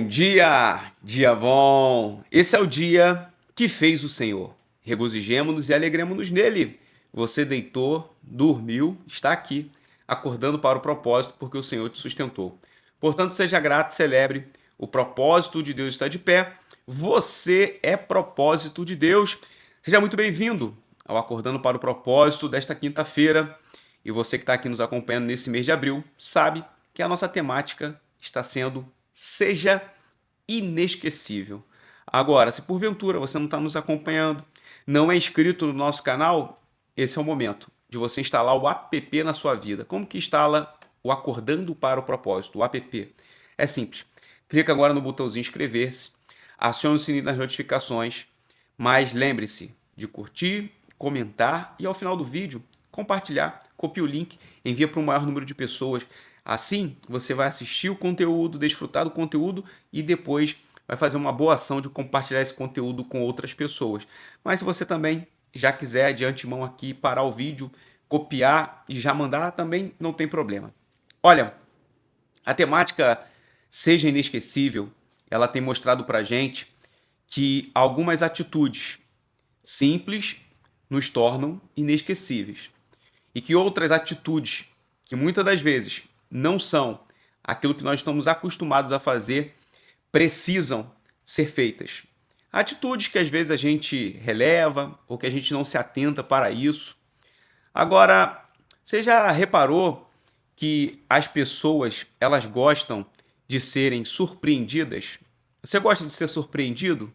Bom dia, dia bom. Esse é o dia que fez o Senhor. Regozijemo-nos e alegremo-nos nele. Você deitou, dormiu, está aqui, acordando para o propósito, porque o Senhor te sustentou. Portanto, seja grato, celebre. O propósito de Deus está de pé. Você é propósito de Deus. Seja muito bem-vindo ao Acordando para o Propósito desta quinta-feira. E você que está aqui nos acompanhando nesse mês de abril, sabe que a nossa temática está sendo Seja inesquecível. Agora, se porventura você não está nos acompanhando, não é inscrito no nosso canal, esse é o momento de você instalar o app na sua vida. Como que instala o Acordando para o Propósito, o app? É simples. Clica agora no botãozinho inscrever-se, acione o sininho das notificações, mas lembre-se de curtir, comentar e ao final do vídeo compartilhar, copie o link, envia para o maior número de pessoas. Assim, você vai assistir o conteúdo, desfrutar do conteúdo e depois vai fazer uma boa ação de compartilhar esse conteúdo com outras pessoas. Mas se você também já quiser de antemão aqui parar o vídeo, copiar e já mandar, também não tem problema. Olha, a temática Seja Inesquecível, ela tem mostrado pra gente que algumas atitudes simples nos tornam inesquecíveis e que outras atitudes, que muitas das vezes não são aquilo que nós estamos acostumados a fazer, precisam ser feitas. Atitudes que às vezes a gente releva ou que a gente não se atenta para isso. Agora, você já reparou que as pessoas, elas gostam de serem surpreendidas? Você gosta de ser surpreendido?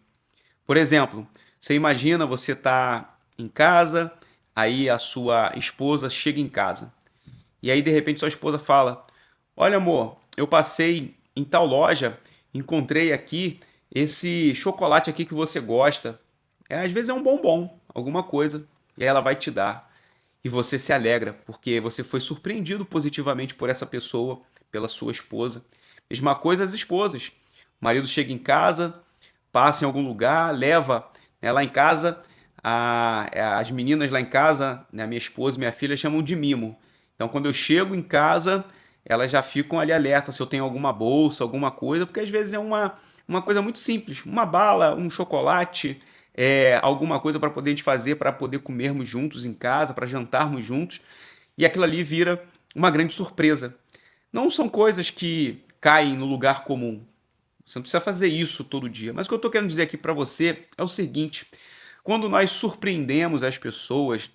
Por exemplo, você imagina você tá em casa, aí a sua esposa chega em casa. E aí de repente sua esposa fala: "Olha, amor, eu passei em tal loja, encontrei aqui esse chocolate aqui que você gosta. Às vezes é um bombom, alguma coisa, e aí ela vai te dar. E você se alegra, porque você foi surpreendido positivamente por essa pessoa, pela sua esposa. Mesma coisa as esposas. O marido chega em casa, passa em algum lugar, leva, né, lá em casa, as meninas lá em casa, né, minha esposa e minha filha chamam de mimo. Então, quando eu chego em casa, elas já ficam ali alertas se eu tenho alguma bolsa, alguma coisa, porque às vezes é uma coisa muito simples, uma bala, um chocolate, alguma coisa para poder a gente fazer, para poder comermos juntos em casa, para jantarmos juntos, e aquilo ali vira uma grande surpresa. Não são coisas que caem no lugar comum. Você não precisa fazer isso todo dia. Mas o que eu estou querendo dizer aqui para você é o seguinte: quando nós surpreendemos as pessoas,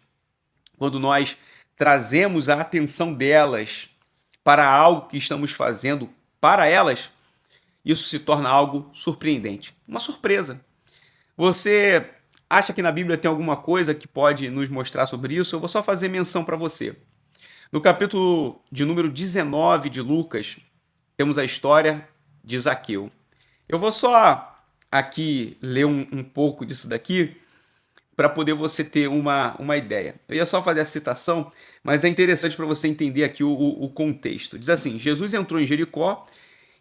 quando nós trazemos a atenção delas para algo que estamos fazendo para elas, isso se torna algo surpreendente, uma surpresa. Você acha que na Bíblia tem alguma coisa que pode nos mostrar sobre isso? Eu vou só fazer menção para você. No capítulo de número 19 de Lucas, temos a história de Zaqueu. Eu vou só aqui ler um pouco disso daqui para poder você ter uma ideia. Eu ia só fazer a citação, mas é interessante para você entender aqui o contexto. Diz assim: Jesus entrou em Jericó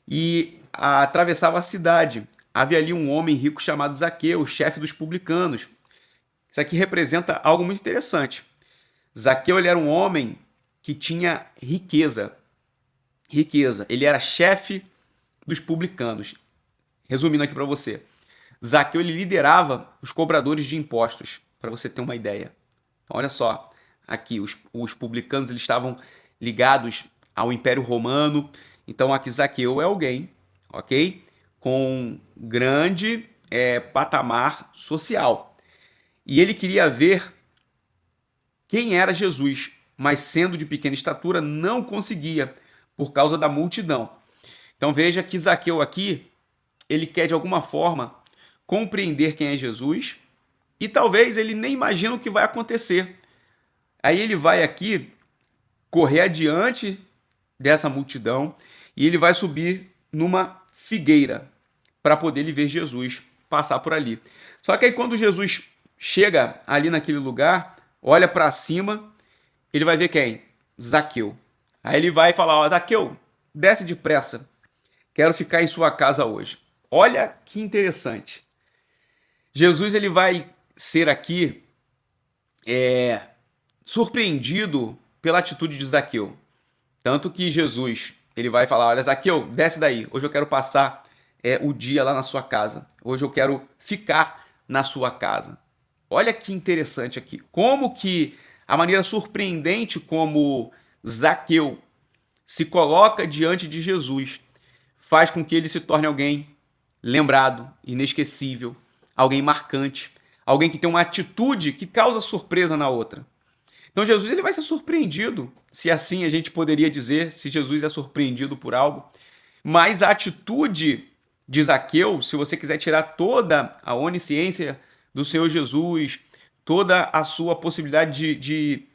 e atravessava a cidade. Havia ali um homem rico chamado Zaqueu, chefe dos publicanos. Isso aqui representa algo muito interessante. Zaqueu, ele era um homem que tinha riqueza. Riqueza. Ele era chefe dos publicanos. Resumindo aqui para você, Zaqueu, ele liderava os cobradores de impostos, para você ter uma ideia. Então, olha só, aqui os publicanos, eles estavam ligados ao Império Romano. Então aqui Zaqueu é alguém, ok? Com grande patamar social. E ele queria ver quem era Jesus, mas sendo de pequena estatura, não conseguia, por causa da multidão. Então veja que Zaqueu aqui, ele quer de alguma forma compreender quem é Jesus e talvez ele nem imagina o que vai acontecer. Aí ele vai aqui correr adiante dessa multidão e ele vai subir numa figueira para poder ele ver Jesus passar por ali. Só que aí quando Jesus chega ali naquele lugar, olha para cima, ele vai ver quem? Zaqueu. Aí ele vai falar: ó, Zaqueu, desce depressa, quero ficar em sua casa hoje. Olha que interessante. Jesus, ele vai ser aqui surpreendido pela atitude de Zaqueu. Tanto que Jesus, ele vai falar: olha, Zaqueu, desce daí, hoje eu quero passar o dia lá na sua casa. Hoje eu quero ficar na sua casa. Olha que interessante aqui. Como que a maneira surpreendente como Zaqueu se coloca diante de Jesus faz com que ele se torne alguém lembrado, inesquecível, alguém marcante, alguém que tem uma atitude que causa surpresa na outra. Então Jesus ele vai ser surpreendido, se assim a gente poderia dizer, se Jesus é surpreendido por algo. Mas a atitude de Zaqueu, se você quiser tirar toda a onisciência do Senhor Jesus, toda a sua possibilidade de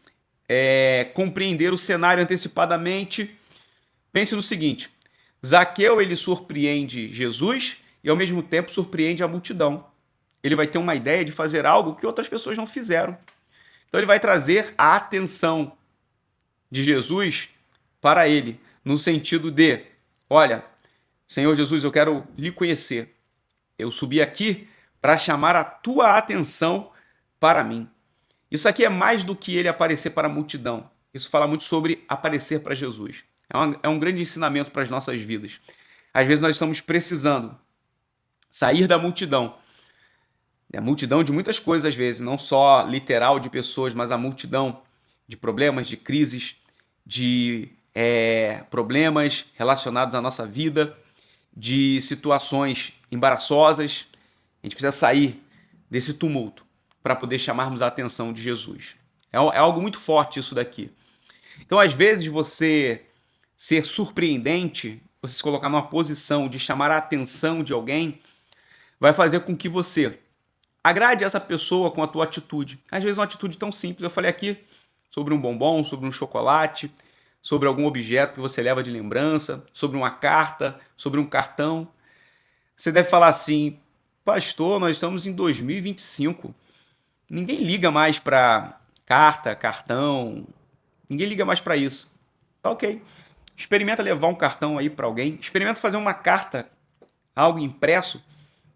compreender o cenário antecipadamente, pense no seguinte: Zaqueu ele surpreende Jesus e ao mesmo tempo surpreende a multidão. Ele vai ter uma ideia de fazer algo que outras pessoas não fizeram. Então ele vai trazer a atenção de Jesus para ele, no sentido de, olha, Senhor Jesus, eu quero lhe conhecer. Eu subi aqui para chamar a tua atenção para mim. Isso aqui é mais do que ele aparecer para a multidão. Isso fala muito sobre aparecer para Jesus. É um grande ensinamento para as nossas vidas. Às vezes nós estamos precisando sair da multidão. A multidão de muitas coisas, às vezes, não só literal de pessoas, mas a multidão de problemas, de crises, de problemas relacionados à nossa vida, de situações embaraçosas. A gente precisa sair desse tumulto para poder chamarmos a atenção de Jesus. É algo muito forte isso daqui. Então, às vezes, você ser surpreendente, você se colocar numa posição de chamar a atenção de alguém, vai fazer com que você agrade essa pessoa com a tua atitude. Às vezes uma atitude tão simples. Eu falei aqui sobre um bombom, sobre um chocolate, sobre algum objeto que você leva de lembrança, sobre uma carta, sobre um cartão. Você deve falar assim: pastor, nós estamos em 2025. Ninguém liga mais para carta, cartão. Ninguém liga mais para isso. Tá ok. Experimenta levar um cartão aí para alguém. Experimenta fazer uma carta, algo impresso,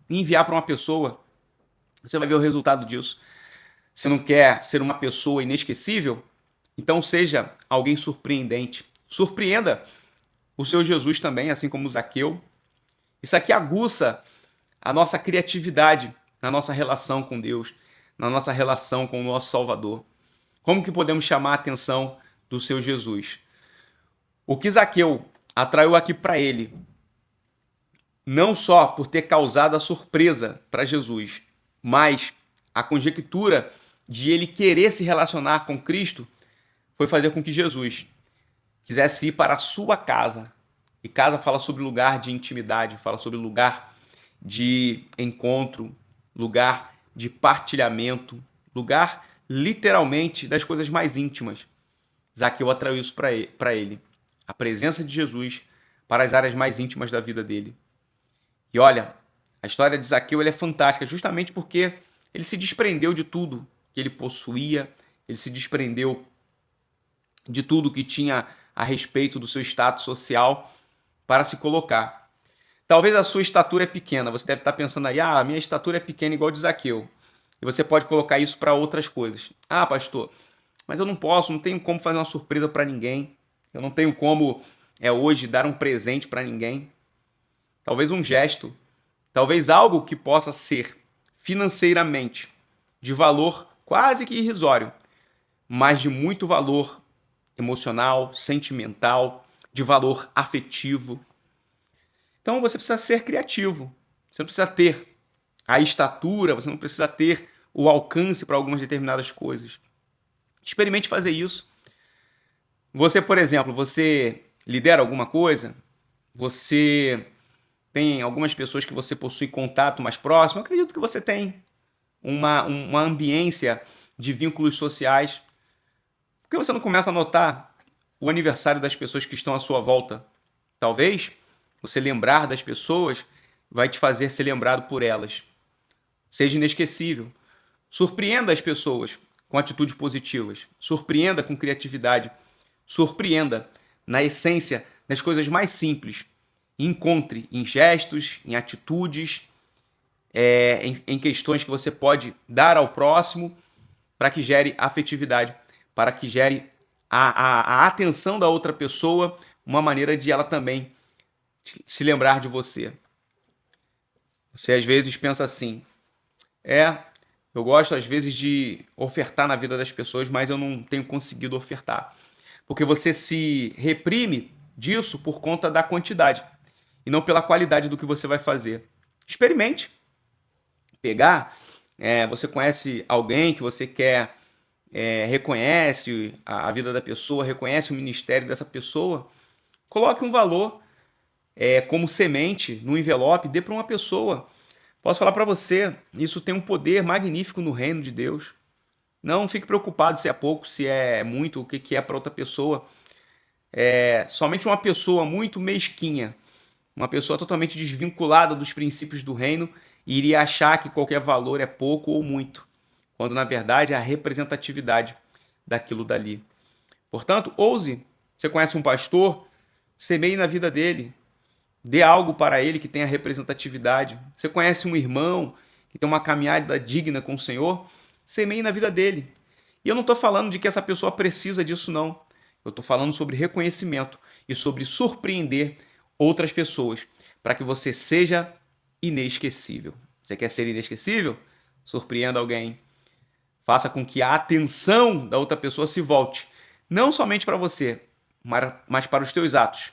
e enviar para uma pessoa. Você vai ver o resultado disso. Você não quer ser uma pessoa inesquecível? Então seja alguém surpreendente. Surpreenda o seu Jesus também, assim como o Zaqueu. Isso aqui aguça a nossa criatividade na nossa relação com Deus, na nossa relação com o nosso Salvador. Como que podemos chamar a atenção do seu Jesus? O que Zaqueu atraiu aqui para ele, não só por ter causado a surpresa para Jesus, mas a conjectura de ele querer se relacionar com Cristo foi fazer com que Jesus quisesse ir para a sua casa. E casa fala sobre lugar de intimidade, fala sobre lugar de encontro, lugar de partilhamento, lugar literalmente das coisas mais íntimas. Zaqueu atraiu isso para ele. A presença de Jesus para as áreas mais íntimas da vida dele. E olha, a história de Zaqueu é fantástica, justamente porque ele se desprendeu de tudo que ele possuía, ele se desprendeu de tudo que tinha a respeito do seu status social para se colocar. Talvez a sua estatura é pequena, você deve estar pensando aí, a minha estatura é pequena igual de Zaqueu. E você pode colocar isso para outras coisas. Ah, pastor, mas eu não posso, não tenho como fazer uma surpresa para ninguém. Eu não tenho como hoje dar um presente para ninguém. Talvez um gesto, talvez algo que possa ser financeiramente de valor quase que irrisório, mas de muito valor emocional, sentimental, de valor afetivo. Então você precisa ser criativo. Você não precisa ter a estatura, você não precisa ter o alcance para algumas determinadas coisas. Experimente fazer isso. Você, por exemplo, você lidera alguma coisa? Você tem algumas pessoas que você possui contato mais próximo? Eu acredito que você tem uma ambiência de vínculos sociais. Por que você não começa a notar o aniversário das pessoas que estão à sua volta? Talvez você lembrar das pessoas vai te fazer ser lembrado por elas. Seja inesquecível. Surpreenda as pessoas com atitudes positivas. Surpreenda com criatividade. Surpreenda na essência das coisas mais simples. Encontre em gestos, em atitudes, em questões que você pode dar ao próximo para que gere afetividade, para que gere a atenção da outra pessoa, uma maneira de ela também se lembrar de você. Você às vezes pensa assim: é, eu gosto às vezes de ofertar na vida das pessoas, mas eu não tenho conseguido ofertar. Porque você se reprime disso por conta da quantidade e não pela qualidade do que você vai fazer. Experimente pegar, você conhece alguém que você quer, reconhece a vida da pessoa, reconhece o ministério dessa pessoa, coloque um valor como semente no envelope, dê para uma pessoa. Posso falar para você, isso tem um poder magnífico no reino de Deus. Não fique preocupado se é pouco, se é muito, o que que é para outra pessoa. Somente uma pessoa muito mesquinha, uma pessoa totalmente desvinculada dos princípios do reino, iria achar que qualquer valor é pouco ou muito, quando na verdade é a representatividade daquilo dali. Portanto, ouse. Você conhece um pastor? Semeie na vida dele. Dê algo para ele que tenha representatividade. Você conhece um irmão que tem uma caminhada digna com o Senhor? Semeie na vida dele. E eu não estou falando de que essa pessoa precisa disso, não. Eu estou falando sobre reconhecimento e sobre surpreender outras pessoas para que você seja inesquecível. Você quer ser inesquecível? Surpreenda alguém. Faça com que a atenção da outra pessoa se volte, não somente para você, mas para os teus atos.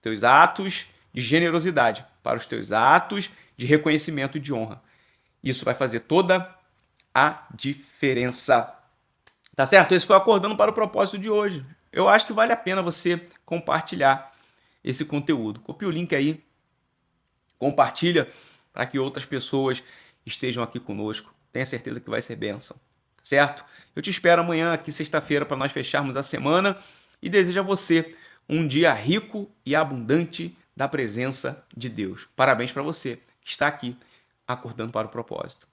Teus atos de generosidade, para os teus atos de reconhecimento e de honra. Isso vai fazer toda a diferença. Tá certo? Esse foi o Acordando para o Propósito de hoje. Eu acho que vale a pena você compartilhar esse conteúdo. Copia o link aí, compartilha para que outras pessoas estejam aqui conosco. Tenha certeza que vai ser bênção. Certo? Eu te espero amanhã, aqui sexta-feira, para nós fecharmos a semana e desejo a você um dia rico e abundante da presença de Deus. Parabéns para você que está aqui acordando para o propósito.